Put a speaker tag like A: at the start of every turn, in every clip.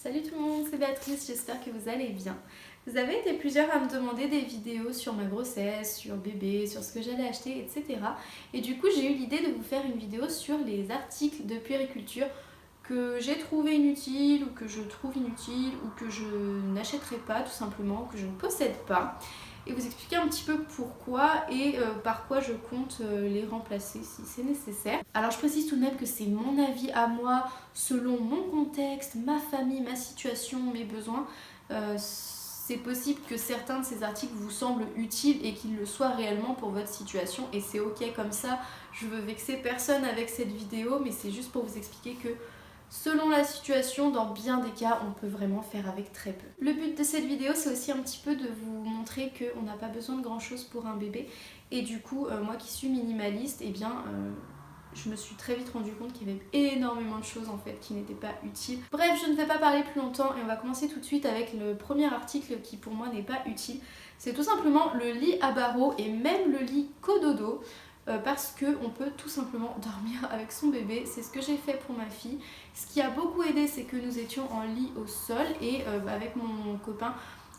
A: Salut tout le monde, c'est Béatrice, j'espère que vous allez bien. Vous avez été plusieurs à me demander des vidéos sur ma grossesse, sur bébé, sur ce que j'allais acheter, etc. Et du coup j'ai eu l'idée de vous faire une vidéo sur les articles de puériculture que j'ai trouvé inutiles ou que je trouve inutiles ou que je n'achèterai pas tout simplement, ou que je ne possède pas. Et vous expliquer un petit peu pourquoi et par quoi je compte les remplacer si c'est nécessaire. Alors je précise tout de même que c'est mon avis à moi, selon mon contexte, ma famille, ma situation, mes besoins. C'est possible que certains de ces articles vous semblent utiles et qu'ils le soient réellement pour votre situation et c'est ok comme ça. Je veux vexer personne avec cette vidéo, mais c'est juste pour vous expliquer que selon la situation, dans bien des cas, on peut vraiment faire avec très peu. Le but de cette vidéo, c'est aussi un petit peu de vous montrer qu'on n'a pas besoin de grand chose pour un bébé. Et du coup, moi qui suis minimaliste, eh bien, je me suis très vite rendu compte qu'il y avait énormément de choses en fait qui n'étaient pas utiles. Bref, je ne vais pas parler plus longtemps et on va commencer tout de suite avec le premier article qui pour moi n'est pas utile. C'est tout simplement le lit à barreaux et même le lit cododo. Parce qu'on peut tout simplement dormir avec son bébé. C'est ce que j'ai fait pour ma fille. Ce qui a beaucoup aidé, c'est que nous étions en lit au sol et avec mon copain,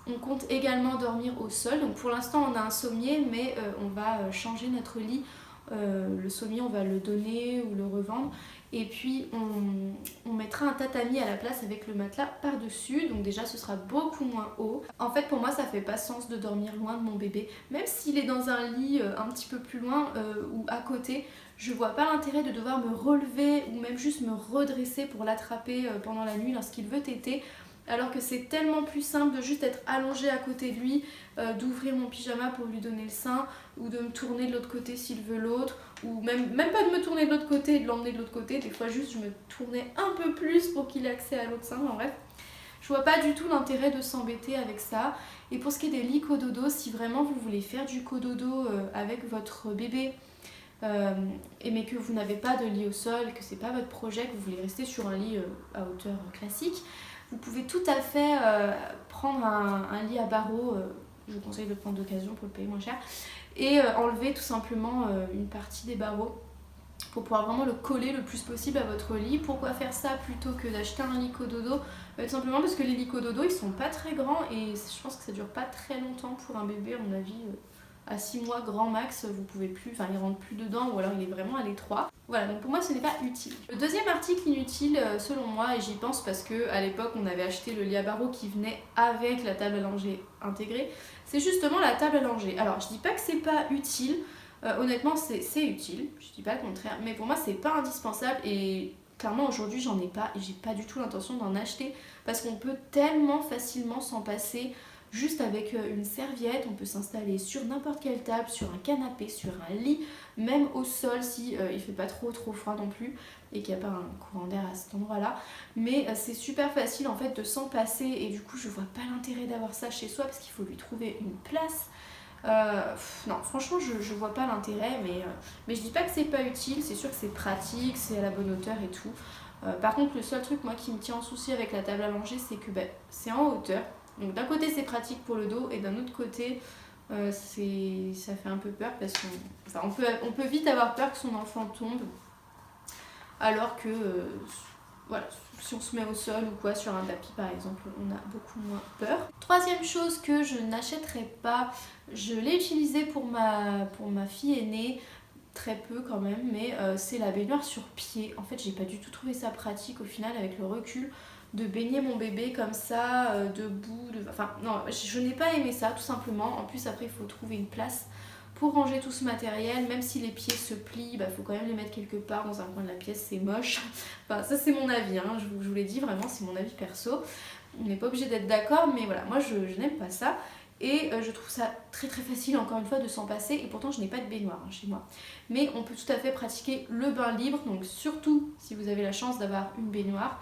A: on compte également dormir au sol. Donc pour l'instant, on a un sommier, mais on va changer notre lit. Le sommier, on va le donner ou le revendre. Et puis on mettra un tatami à la place avec le matelas par-dessus, donc déjà ce sera beaucoup moins haut. En fait pour moi ça fait pas sens de dormir loin de mon bébé, même s'il est dans un lit un petit peu plus loin ou à côté, je vois pas l'intérêt de devoir me relever ou même juste me redresser pour l'attraper pendant la nuit lorsqu'il veut téter. Alors que c'est tellement plus simple de juste être allongée à côté de lui, d'ouvrir mon pyjama pour lui donner le sein, ou de me tourner de l'autre côté s'il veut l'autre, ou même pas de me tourner de l'autre côté et de l'emmener de l'autre côté, des fois juste je me tournais un peu plus pour qu'il ait accès à l'autre sein, en bref. Je vois pas du tout l'intérêt de s'embêter avec ça. Et pour ce qui est des lits cododo, si vraiment vous voulez faire du cododo avec votre bébé, mais que vous n'avez pas de lit au sol, que c'est pas votre projet, que vous voulez rester sur un lit à hauteur classique, vous pouvez tout à fait prendre un lit à barreaux, je vous conseille de le prendre d'occasion pour le payer moins cher, et enlever tout simplement une partie des barreaux pour pouvoir vraiment le coller le plus possible à votre lit. Pourquoi faire ça plutôt que d'acheter un lit cododo? Tout simplement parce que les lits cododo ils sont pas très grands et je pense que ça dure pas très longtemps pour un bébé, à mon avis. À 6 mois grand max, vous pouvez plus, enfin il rentre plus dedans ou alors il est vraiment à l'étroit. Voilà, donc pour moi ce n'est pas utile. Le deuxième article inutile selon moi, et j'y pense parce que à l'époque on avait acheté le lit à barreaux qui venait avec la table à langer intégrée, c'est justement la table à langer. Alors je dis pas que c'est pas utile, honnêtement c'est utile, je dis pas le contraire, mais pour moi c'est pas indispensable et clairement aujourd'hui j'en ai pas et j'ai pas du tout l'intention d'en acheter parce qu'on peut tellement facilement s'en passer. Juste avec une serviette, on peut s'installer sur n'importe quelle table, sur un canapé, sur un lit, même au sol si il fait pas trop froid non plus et qu'il n'y a pas un courant d'air à cet endroit-là. Mais c'est super facile en fait de s'en passer et du coup je vois pas l'intérêt d'avoir ça chez soi parce qu'il faut lui trouver une place. Non, franchement je vois pas l'intérêt, mais je dis pas que c'est pas utile, c'est sûr que c'est pratique, c'est à la bonne hauteur et tout. Par contre le seul truc moi qui me tient en souci avec la table à langer, c'est que c'est en hauteur. Donc d'un côté c'est pratique pour le dos et d'un autre côté ça fait un peu peur parce qu'on peut vite avoir peur que son enfant tombe alors que voilà, si on se met au sol ou quoi sur un tapis par exemple, on a beaucoup moins peur. Troisième chose que je n'achèterai pas, je l'ai utilisé pour ma fille aînée, très peu quand même, mais c'est la baignoire sur pied. En fait j'ai pas du tout trouvé ça pratique au final avec le recul de baigner mon bébé comme ça, debout, enfin non, je n'ai pas aimé ça tout simplement. En plus après il faut trouver une place pour ranger tout ce matériel, même si les pieds se plient, faut quand même les mettre quelque part dans un coin de la pièce, c'est moche. Enfin ça c'est mon avis, hein. Je vous l'ai dit vraiment, c'est mon avis perso. On n'est pas obligé d'être d'accord, mais voilà, moi je n'aime pas ça. Et je trouve ça très facile encore une fois de s'en passer et pourtant je n'ai pas de baignoire chez moi. Mais on peut tout à fait pratiquer le bain libre, donc surtout si vous avez la chance d'avoir une baignoire,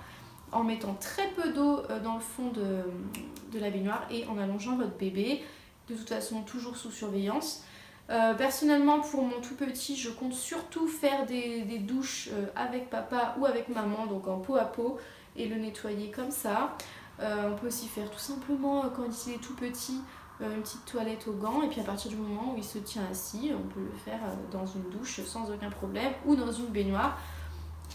A: en mettant très peu d'eau dans le fond de la baignoire et en allongeant votre bébé, de toute façon toujours sous surveillance. Personnellement pour mon tout petit je compte surtout faire des douches avec papa ou avec maman, donc en peau à peau, et le nettoyer comme ça. On peut aussi faire tout simplement quand il est tout petit une petite toilette aux gants et puis à partir du moment où il se tient assis on peut le faire dans une douche sans aucun problème ou dans une baignoire.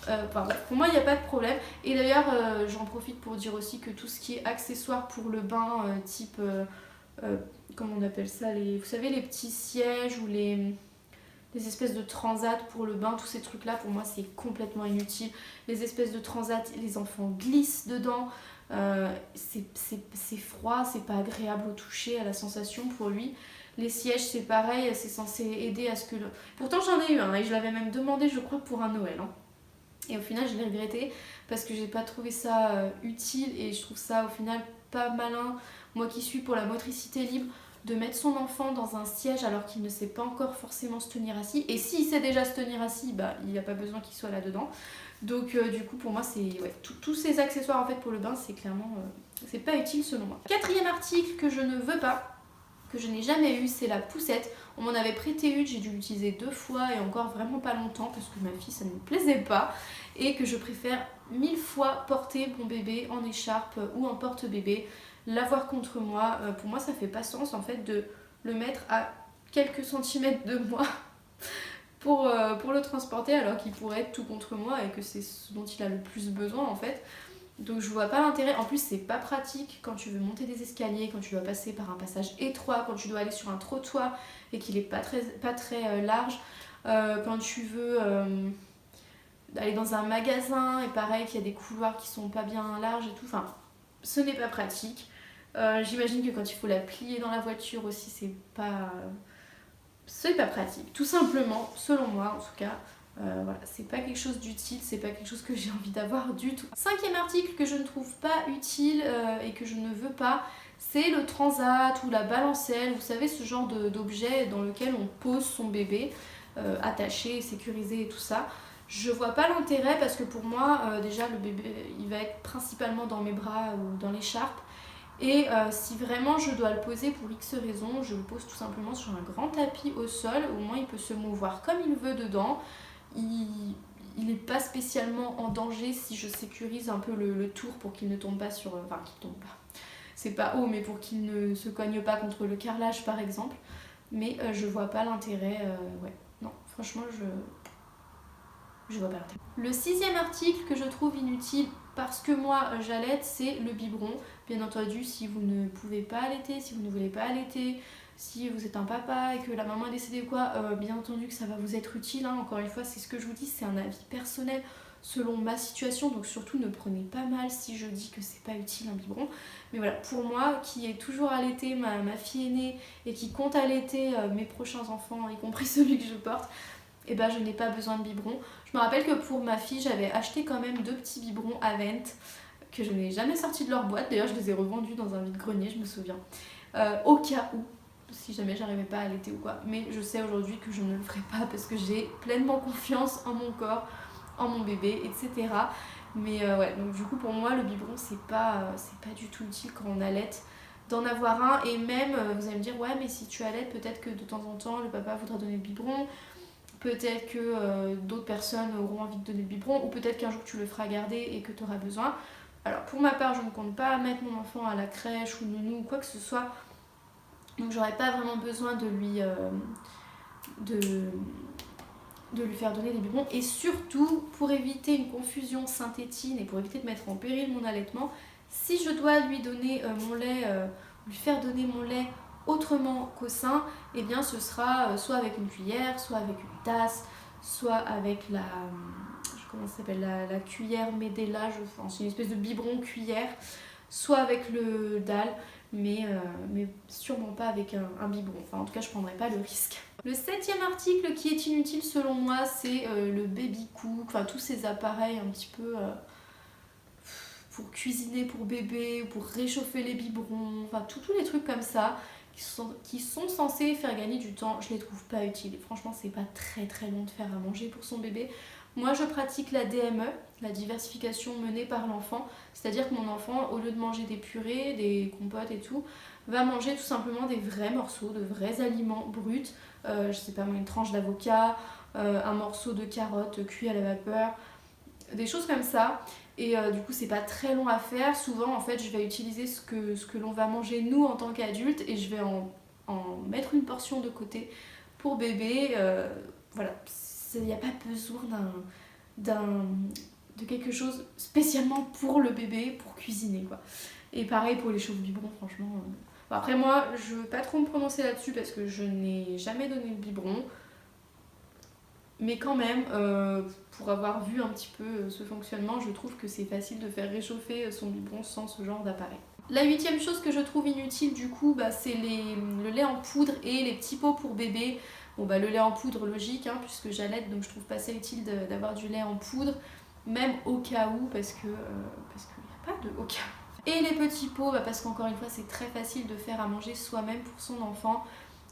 A: Enfin, bref, pour moi il n'y a pas de problème. Et d'ailleurs j'en profite pour dire aussi que tout ce qui est accessoires pour le bain, type comment on appelle ça, vous savez les petits sièges ou les espèces de transats pour le bain, tous ces trucs là pour moi c'est complètement inutile. Les espèces de transats, les enfants glissent dedans, c'est froid, c'est pas agréable au toucher, à la sensation pour lui. Les sièges c'est pareil, c'est censé aider à ce que Pourtant j'en ai eu un et je l'avais même demandé je crois pour un Noël. Hein. Et au final je l'ai regretté parce que j'ai pas trouvé ça utile et je trouve ça au final pas malin, moi qui suis pour la motricité libre, de mettre son enfant dans un siège alors qu'il ne sait pas encore forcément se tenir assis. Et s'il sait déjà se tenir assis, bah, il n'y a pas besoin qu'il soit là-dedans. Donc du coup pour moi c'est tous ces accessoires en fait pour le bain c'est clairement c'est pas utile selon moi. Quatrième article que je ne veux pas, que je n'ai jamais eu, c'est la poussette. On m'en avait prêté une, j'ai dû l'utiliser 2 fois et encore vraiment pas longtemps parce que ma fille ça ne me plaisait pas et que je préfère 1000 fois porter mon bébé en écharpe ou en porte-bébé, l'avoir contre moi. Pour moi ça fait pas sens en fait de le mettre à quelques centimètres de moi pour le transporter alors qu'il pourrait être tout contre moi et que c'est ce dont il a le plus besoin en fait. Donc je vois pas l'intérêt, en plus c'est pas pratique quand tu veux monter des escaliers, quand tu dois passer par un passage étroit, quand tu dois aller sur un trottoir et qu'il est pas très large, quand tu veux aller dans un magasin et pareil qu'il y a des couloirs qui sont pas bien larges et tout, enfin ce n'est pas pratique. J'imagine que quand il faut la plier dans la voiture aussi c'est pas pratique, tout simplement, selon moi en tout cas. Voilà, c'est pas quelque chose d'utile, c'est pas quelque chose que j'ai envie d'avoir du tout. Cinquième article que je ne trouve pas utile et que je ne veux pas, c'est le transat ou la balancelle, vous savez ce genre d'objet dans lequel on pose son bébé, attaché, sécurisé et tout ça. Je vois pas l'intérêt parce que pour moi, déjà le bébé il va être principalement dans mes bras ou dans l'écharpe. Et si vraiment je dois le poser pour X raisons, je le pose tout simplement sur un grand tapis au sol, au moins il peut se mouvoir comme il veut dedans. Il n'est pas spécialement en danger si je sécurise un peu le tour pour qu'il ne tombe pas sur... Enfin, qu'il tombe pas. C'est pas haut, mais pour qu'il ne se cogne pas contre le carrelage par exemple. Mais je vois pas l'intérêt. Ouais, non, franchement, je vois pas l'intérêt. Le sixième article que je trouve inutile parce que moi j'allaite, c'est le biberon. Bien entendu, si vous ne pouvez pas allaiter, si vous ne voulez pas allaiter, si vous êtes un papa et que la maman est décédée ou quoi, bien entendu que ça va vous être utile. Hein. Encore une fois, c'est ce que je vous dis, c'est un avis personnel selon ma situation. Donc surtout, ne prenez pas mal si je dis que c'est pas utile un biberon. Mais voilà, pour moi, qui ai toujours allaité ma fille aînée et qui compte allaiter mes prochains enfants, y compris celui que je porte, et ben je n'ai pas besoin de biberon. Je me rappelle que pour ma fille, j'avais acheté quand même 2 petits biberons Avent que je n'ai jamais sortis de leur boîte. D'ailleurs, je les ai revendus dans un vide-grenier, je me souviens. Au cas où, si jamais j'arrivais pas à allaiter ou quoi. Mais je sais aujourd'hui que je ne le ferai pas parce que j'ai pleinement confiance en mon corps, en mon bébé, etc. Mais ouais, donc du coup pour moi le biberon c'est pas du tout utile quand on allaite d'en avoir un. Et même vous allez me dire ouais mais si tu allaites peut-être que de temps en temps le papa voudra donner le biberon, peut-être que d'autres personnes auront envie de donner le biberon, ou peut-être qu'un jour tu le feras garder et que tu auras besoin. Alors pour ma part je ne compte pas mettre mon enfant à la crèche ou nounou ou quoi que ce soit, donc j'aurais pas vraiment besoin de lui faire donner des biberons. Et surtout pour éviter une confusion synthétine et pour éviter de mettre en péril mon allaitement, si je dois lui donner mon lait, lui faire donner mon lait autrement qu'au sein, et eh bien ce sera soit avec une cuillère, soit avec une tasse, soit avec comment ça s'appelle, la cuillère Medela, c'est une espèce de biberon cuillère, soit avec le dalle, mais sûrement pas avec un biberon. Enfin en tout cas je prendrai pas le risque. Le 7e article qui est inutile selon moi, c'est le baby cook, enfin tous ces appareils un petit peu pour cuisiner pour bébé, pour réchauffer les biberons, enfin tous les trucs comme ça qui sont censés faire gagner du temps. Je les trouve pas utiles. Franchement c'est pas très long de faire à manger pour son bébé. Moi je pratique la DME, la diversification menée par l'enfant, c'est-à-dire que mon enfant, au lieu de manger des purées, des compotes et tout, va manger tout simplement des vrais morceaux, de vrais aliments bruts, je sais pas moi, une tranche d'avocat, un morceau de carotte cuit à la vapeur, des choses comme ça. Et du coup c'est pas très long à faire. Souvent en fait je vais utiliser ce que l'on va manger nous en tant qu'adultes et je vais en mettre une portion de côté pour bébé. Voilà, il n'y a pas besoin de quelque chose spécialement pour le bébé, pour cuisiner quoi. Et pareil pour les chauffe-biberons, franchement. Bon, après moi, je veux pas trop me prononcer là-dessus parce que je n'ai jamais donné le biberon. Mais quand même, pour avoir vu un petit peu ce fonctionnement, je trouve que c'est facile de faire réchauffer son biberon sans ce genre d'appareil. La 8e chose que je trouve inutile du coup, c'est le lait en poudre et les petits pots pour bébé. Bon le lait en poudre logique hein, puisque j'allaite, donc je trouve pas ça utile d'avoir du lait en poudre, même au cas où, parce qu'il n'y a pas de au cas où. Et les petits pots, parce qu'encore une fois c'est très facile de faire à manger soi-même pour son enfant.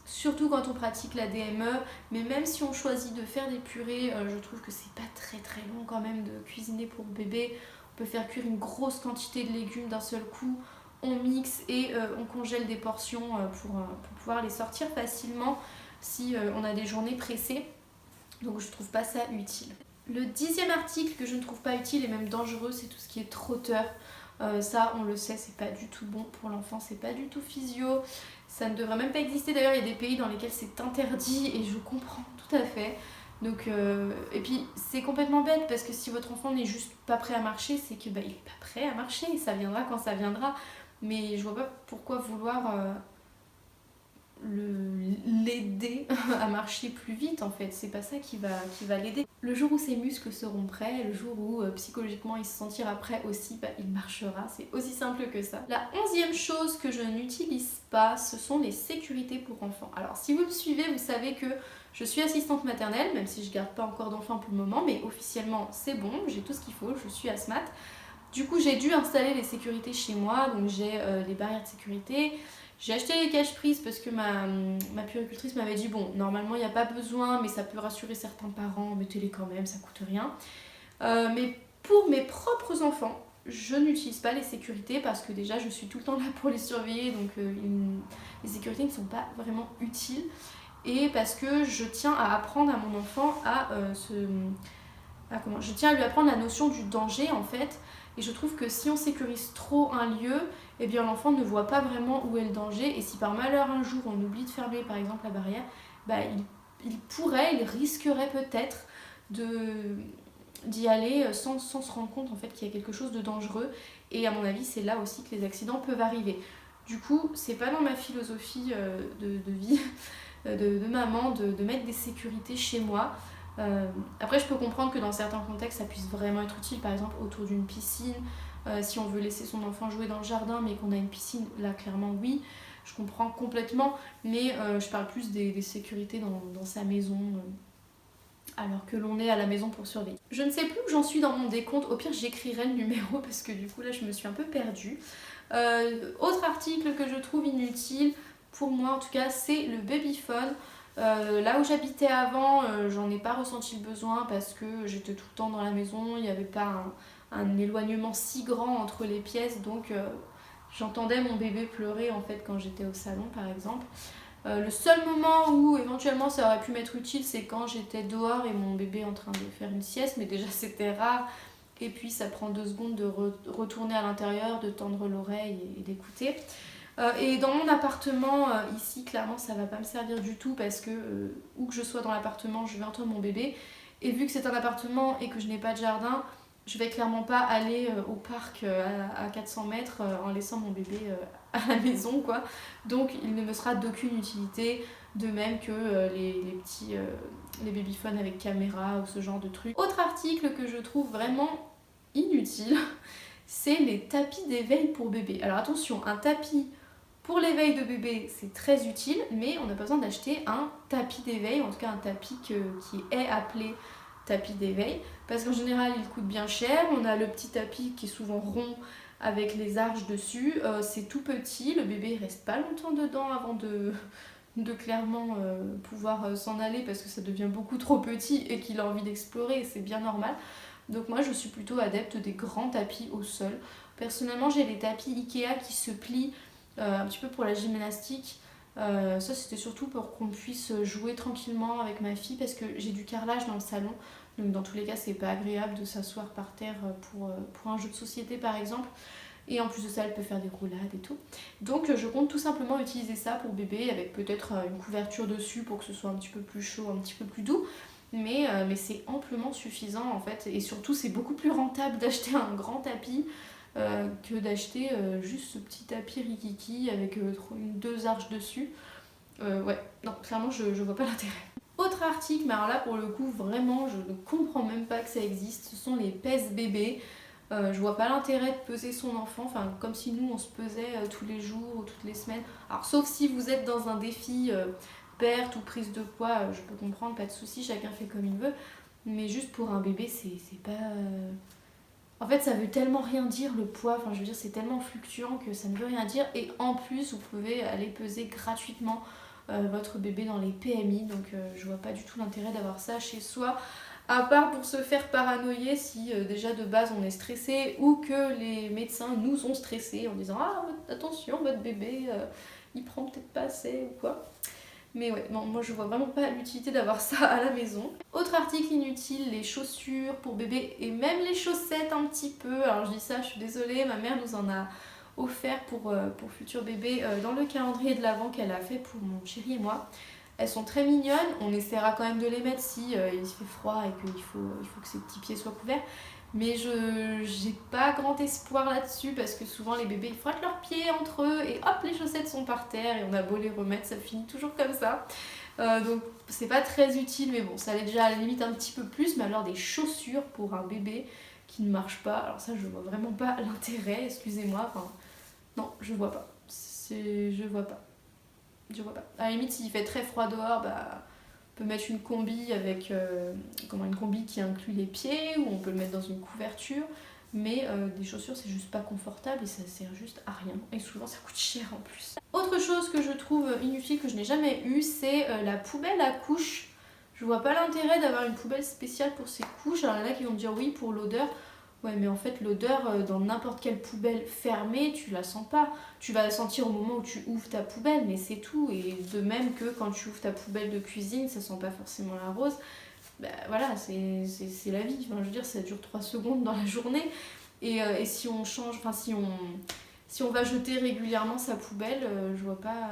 A: Surtout quand on pratique la DME, mais même si on choisit de faire des purées, je trouve que c'est pas très long quand même de cuisiner pour bébé. On peut faire cuire une grosse quantité de légumes d'un seul coup, on mixe et on congèle des portions pour pouvoir les sortir facilement si on a des journées pressées. Donc je trouve pas ça utile. Le 10e article que je ne trouve pas utile et même dangereux, c'est tout ce qui est trotteur. Ça on le sait, c'est pas du tout bon pour l'enfant, c'est pas du tout physio, ça ne devrait même pas exister. D'ailleurs il y a des pays dans lesquels c'est interdit et je comprends tout à fait. Donc, et puis c'est complètement bête parce que si votre enfant n'est juste pas prêt à marcher, c'est que il est pas prêt à marcher, ça viendra quand ça viendra. Mais je vois pas pourquoi vouloir l'aider à marcher plus vite en fait, c'est pas ça qui va l'aider. Le jour où ses muscles seront prêts, le jour où psychologiquement il se sentira prêt aussi, il marchera, c'est aussi simple que ça. La 11e chose que je n'utilise pas, ce sont les sécurités pour enfants. Alors si vous me suivez, vous savez que je suis assistante maternelle, même si je garde pas encore d'enfants pour le moment, mais officiellement c'est bon, j'ai tout ce qu'il faut, je suis ASMAT. Du coup j'ai dû installer les sécurités chez moi, donc j'ai les barrières de sécurité. J'ai acheté les cache-prises parce que ma puéricultrice m'avait dit bon, normalement il n'y a pas besoin, mais ça peut rassurer certains parents, mettez-les quand même, ça coûte rien. Mais pour mes propres enfants, je n'utilise pas les sécurités parce que déjà je suis tout le temps là pour les surveiller, donc les sécurités ne sont pas vraiment utiles. Et parce que je tiens à apprendre à mon enfant je tiens à lui apprendre la notion du danger en fait. Et je trouve que si on sécurise trop un lieu, eh bien l'enfant ne voit pas vraiment où est le danger. Et si par malheur un jour on oublie de fermer par exemple la barrière, il risquerait peut-être d'y aller sans se rendre compte en fait qu'il y a quelque chose de dangereux. Et à mon avis c'est là aussi que les accidents peuvent arriver. Du coup c'est pas dans ma philosophie de vie de maman de mettre des sécurités chez moi. Après je peux comprendre que dans certains contextes ça puisse vraiment être utile, par exemple autour d'une piscine, si on veut laisser son enfant jouer dans le jardin mais qu'on a une piscine, là clairement oui, je comprends complètement, mais je parle plus des sécurités dans sa maison, alors que l'on est à la maison pour surveiller. Je ne sais plus où j'en suis dans mon décompte, au pire j'écrirai le numéro parce que du coup là je me suis un peu perdue. Autre article que je trouve inutile, pour moi en tout cas, c'est le babyphone. Là où j'habitais avant, j'en ai pas ressenti le besoin parce que j'étais tout le temps dans la maison, il n'y avait pas un éloignement si grand entre les pièces, donc j'entendais mon bébé pleurer en fait quand j'étais au salon par exemple. Le seul moment où éventuellement ça aurait pu m'être utile, c'est quand j'étais dehors et mon bébé en train de faire une sieste, mais déjà c'était rare. Et puis ça prend 2 secondes de retourner à l'intérieur, de tendre l'oreille et d'écouter. Et dans mon appartement, ici, clairement, ça va pas me servir du tout parce que où que je sois dans l'appartement, je vais entendre mon bébé. Et vu que c'est un appartement et que je n'ai pas de jardin, je vais clairement pas aller au parc à 400 mètres en laissant mon bébé à la maison, quoi. Donc il ne me sera d'aucune utilité, de même que les babyphones avec caméra ou ce genre de trucs. Autre article que je trouve vraiment inutile, c'est les tapis d'éveil pour bébé. Alors attention, un tapis pour l'éveil de bébé, c'est très utile, mais on n'a pas besoin d'acheter un tapis d'éveil, en tout cas un tapis qui est appelé tapis d'éveil, parce qu'en général il coûte bien cher. On a le petit tapis qui est souvent rond avec les arches dessus, c'est tout petit, le bébé il reste pas longtemps dedans avant de clairement pouvoir s'en aller parce que ça devient beaucoup trop petit et qu'il a envie d'explorer, c'est bien normal. Donc moi je suis plutôt adepte des grands tapis au sol. Personnellement j'ai les tapis Ikea qui se plient un petit peu pour la gymnastique. Ça c'était surtout pour qu'on puisse jouer tranquillement avec ma fille parce que j'ai du carrelage dans le salon. Donc dans tous les cas c'est pas agréable de s'asseoir par terre pour un jeu de société par exemple. Et en plus de ça elle peut faire des roulades et tout. Donc je compte tout simplement utiliser ça pour bébé avec peut-être une couverture dessus pour que ce soit un petit peu plus chaud, un petit peu plus doux. mais c'est amplement suffisant en fait. Et surtout, c'est beaucoup plus rentable d'acheter un grand tapis que d'acheter juste ce petit tapis rikiki avec 2 arches dessus. Ouais, non, clairement, je vois pas l'intérêt. Autre article, mais alors là, pour le coup, vraiment, je ne comprends même pas que ça existe, ce sont les pèse bébés. Je vois pas l'intérêt de peser son enfant, enfin comme si nous on se pesait tous les jours ou toutes les semaines. Alors sauf si vous êtes dans un défi perte ou prise de poids, je peux comprendre, pas de souci, chacun fait comme il veut. Mais juste pour un bébé, c'est pas... En fait ça veut tellement rien dire le poids, enfin je veux dire c'est tellement fluctuant que ça ne veut rien dire. Et en plus vous pouvez aller peser gratuitement votre bébé dans les PMI, donc je vois pas du tout l'intérêt d'avoir ça chez soi. À part pour se faire paranoïer si déjà de base on est stressé ou que les médecins nous ont stressés en disant ah attention votre bébé il prend peut-être pas assez ou quoi. Mais ouais, non, moi je vois vraiment pas l'utilité d'avoir ça à la maison. Autre article inutile, les chaussures pour bébé et même les chaussettes un petit peu. Alors je dis ça, je suis désolée, ma mère nous en a offert pour futur bébé dans le calendrier de l'Avent qu'elle a fait pour mon chéri et moi. Elles sont très mignonnes, on essaiera quand même de les mettre si il fait froid et qu'il faut que ses petits pieds soient couverts. Mais j'ai pas grand espoir là-dessus parce que souvent les bébés ils frottent leurs pieds entre eux et hop les chaussettes sont par terre et on a beau les remettre, ça finit toujours comme ça. Donc c'est pas très utile, mais bon, ça l'est déjà à la limite un petit peu plus. Mais alors des chaussures pour un bébé qui ne marche pas, alors ça je vois vraiment pas l'intérêt, excusez-moi, enfin non, je vois pas. Je vois pas. Je vois pas. À la limite, s'il fait très froid dehors, bah, on peut mettre une combi avec une combi qui inclut les pieds, ou on peut le mettre dans une couverture. Mais des chaussures, c'est juste pas confortable et ça sert juste à rien. Et souvent, ça coûte cher en plus. Autre chose que je trouve inutile, que je n'ai jamais eu, c'est la poubelle à couches. Je vois pas l'intérêt d'avoir une poubelle spéciale pour ces couches. Alors, il y en a qui vont me dire oui pour l'odeur. Ouais, mais en fait, l'odeur dans n'importe quelle poubelle fermée, tu la sens pas. Tu vas la sentir au moment où tu ouvres ta poubelle, mais c'est tout. Et de même que quand tu ouvres ta poubelle de cuisine, ça sent pas forcément la rose. Bah voilà, c'est la vie. Enfin, je veux dire, ça dure 3 secondes dans la journée. Et si on change, enfin, si on va jeter régulièrement sa poubelle, je vois pas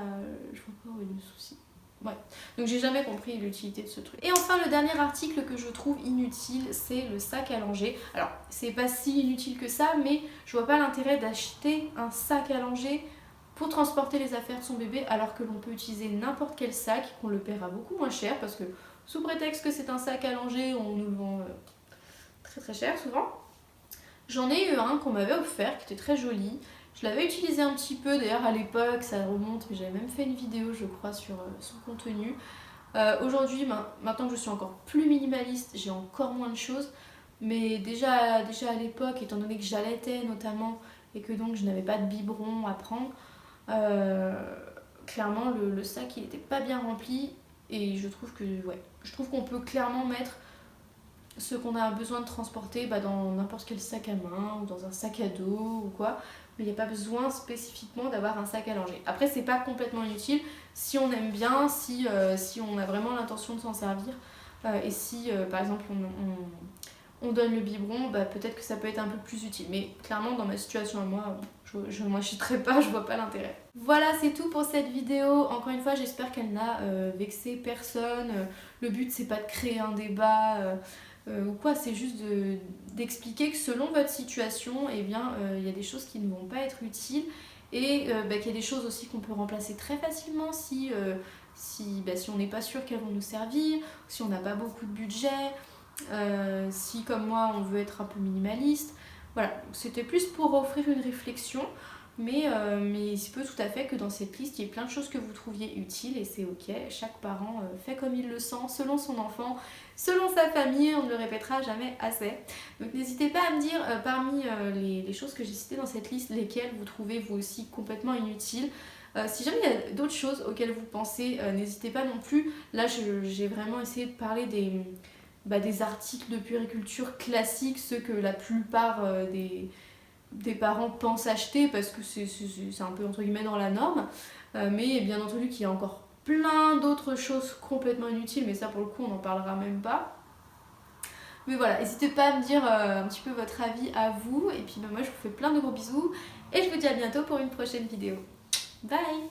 A: où est le souci. Ouais. Donc j'ai jamais compris l'utilité de ce truc. Et enfin le dernier article que je trouve inutile, c'est le sac à langer. Alors c'est pas si inutile que ça, mais je vois pas l'intérêt d'acheter un sac à langer pour transporter les affaires de son bébé alors que l'on peut utiliser n'importe quel sac, qu'on le paiera beaucoup moins cher parce que sous prétexte que c'est un sac à langer, on nous le vend très très cher souvent. J'en ai eu un qu'on m'avait offert qui était très joli. Je l'avais utilisé un petit peu, d'ailleurs à l'époque, ça remonte, mais j'avais même fait une vidéo je crois sur son contenu. Aujourd'hui, maintenant que je suis encore plus minimaliste, j'ai encore moins de choses. Mais déjà à l'époque, étant donné que j'allaitais notamment et que donc je n'avais pas de biberon à prendre, clairement le sac il était pas bien rempli. Et je trouve qu'on peut clairement mettre ce qu'on a besoin de transporter dans n'importe quel sac à main ou dans un sac à dos ou quoi, mais il n'y a pas besoin spécifiquement d'avoir un sac à langer. Après c'est pas complètement inutile si on aime bien, si on a vraiment l'intention de s'en servir et si par exemple on donne le biberon, peut-être que ça peut être un peu plus utile, mais clairement dans ma situation à moi, je ne m'achèterai pas, je vois pas l'intérêt. Voilà, c'est tout pour cette vidéo. Encore une fois, j'espère qu'elle n'a vexé personne. Le but c'est pas de créer un débat ou quoi, c'est juste d'expliquer que selon votre situation, il y a des choses qui ne vont pas être utiles et qu'il y a des choses aussi qu'on peut remplacer très facilement si on n'est pas sûr qu'elles vont nous servir, si on n'a pas beaucoup de budget, si comme moi on veut être un peu minimaliste. Voilà, c'était plus pour offrir une réflexion. Mais il se peut tout à fait que dans cette liste, il y ait plein de choses que vous trouviez utiles et c'est ok. Chaque parent fait comme il le sent, selon son enfant, selon sa famille, on ne le répétera jamais assez. Donc n'hésitez pas à me dire parmi les choses que j'ai citées dans cette liste, lesquelles vous trouvez vous aussi complètement inutiles. Si jamais il y a d'autres choses auxquelles vous pensez, n'hésitez pas non plus. Là, j'ai vraiment essayé de parler des articles de puériculture classiques, ceux que la plupart des parents pensent acheter parce que c'est un peu entre guillemets dans la norme, mais bien entendu qu'il y a encore plein d'autres choses complètement inutiles, mais ça pour le coup on n'en parlera même pas. Mais voilà, n'hésitez pas à me dire un petit peu votre avis à vous, et puis moi je vous fais plein de gros bisous et je vous dis à bientôt pour une prochaine vidéo. Bye!